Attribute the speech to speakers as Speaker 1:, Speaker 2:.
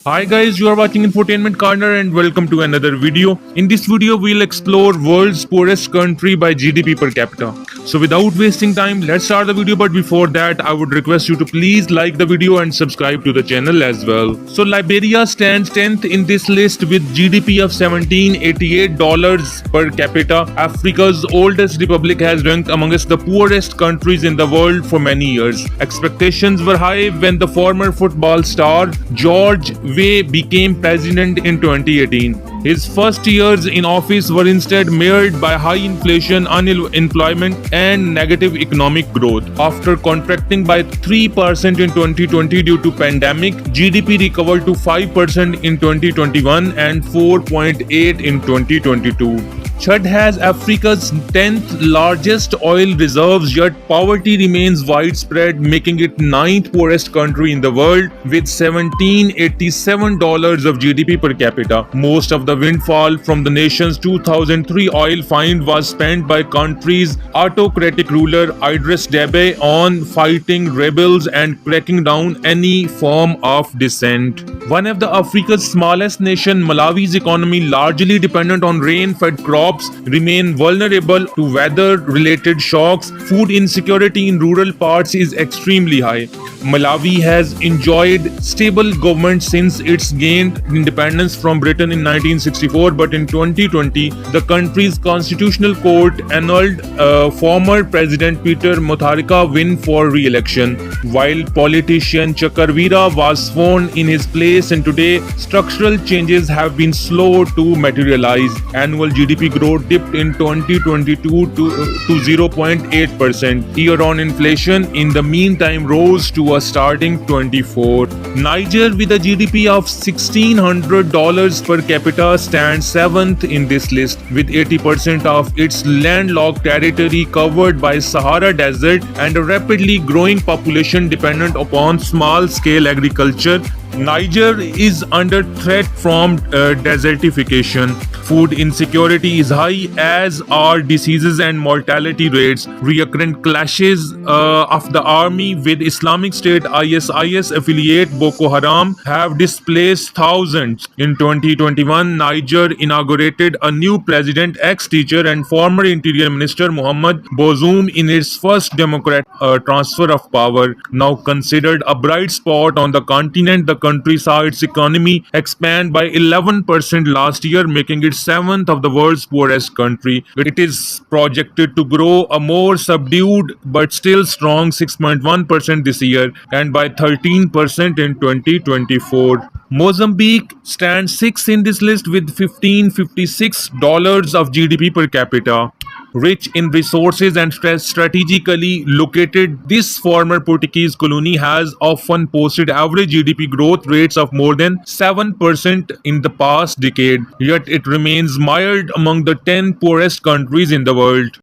Speaker 1: Hi guys, you are watching Infotainment Corner and welcome to another video. In this video, we'll explore world's poorest country by GDP per capita. So without wasting time, let's start the video. But before that, I would request you to please like the video and subscribe to the channel as well. So Liberia stands 10th in this list with GDP of $1788 per capita. Africa's oldest republic has ranked amongst the poorest countries in the world for many years. Expectations were high when the former football star George became president in 2018. His first years in office were instead marred by high inflation, unemployment, and negative economic growth. After contracting by 3% in 2020 due to pandemic, GDP recovered to 5% in 2021 and 4.8% in 2022. Chad has Africa's 10th largest oil reserves, yet poverty remains widespread, making it 9th poorest country in the world with $1787 of GDP per capita. Most of the windfall from the nation's 2003 oil find was spent by country's autocratic ruler Idris Deby on fighting rebels and cracking down any form of dissent. One of the Africa's smallest nation, Malawi's economy, largely dependent on rain-fed crops, remain vulnerable to weather-related shocks. Food insecurity in rural parts is extremely high. Malawi has enjoyed stable government since its gained independence from Britain in 1964, but in 2020, the country's constitutional court annulled former President Peter Mutharika win for re-election, while politician Chakarvira was sworn in his place, and today structural changes have been slow to materialize. Annual GDP growth dipped in 2022 to 0.8%. Year-on inflation in the meantime rose to a starting 24. Niger, with a GDP of $1,600 per capita, stands 7th in this list, with 80% of its landlocked territory covered by Sahara Desert and a rapidly growing population dependent upon small-scale agriculture. Niger is under threat from desertification. Food insecurity is high, as are diseases and mortality rates. Recurrent clashes of the army with Islamic State ISIS affiliate Boko Haram have displaced thousands. In 2021, Niger inaugurated a new president, ex-teacher and former interior minister Mohamed Bazoum in its first democratic transfer of power. Now considered a bright spot on the continent, the country saw its economy expand by 11% last year, making it 7th of the world's poorest country. It is projected to grow a more subdued but still strong 6.1% this year and by 13% in 2024. Mozambique stands 6th in this list with $1,556 of GDP per capita. Rich in resources and strategically located, this former Portuguese colony has often posted average GDP growth rates of more than 7% in the past decade, yet it remains mired among the 10 poorest countries in the world.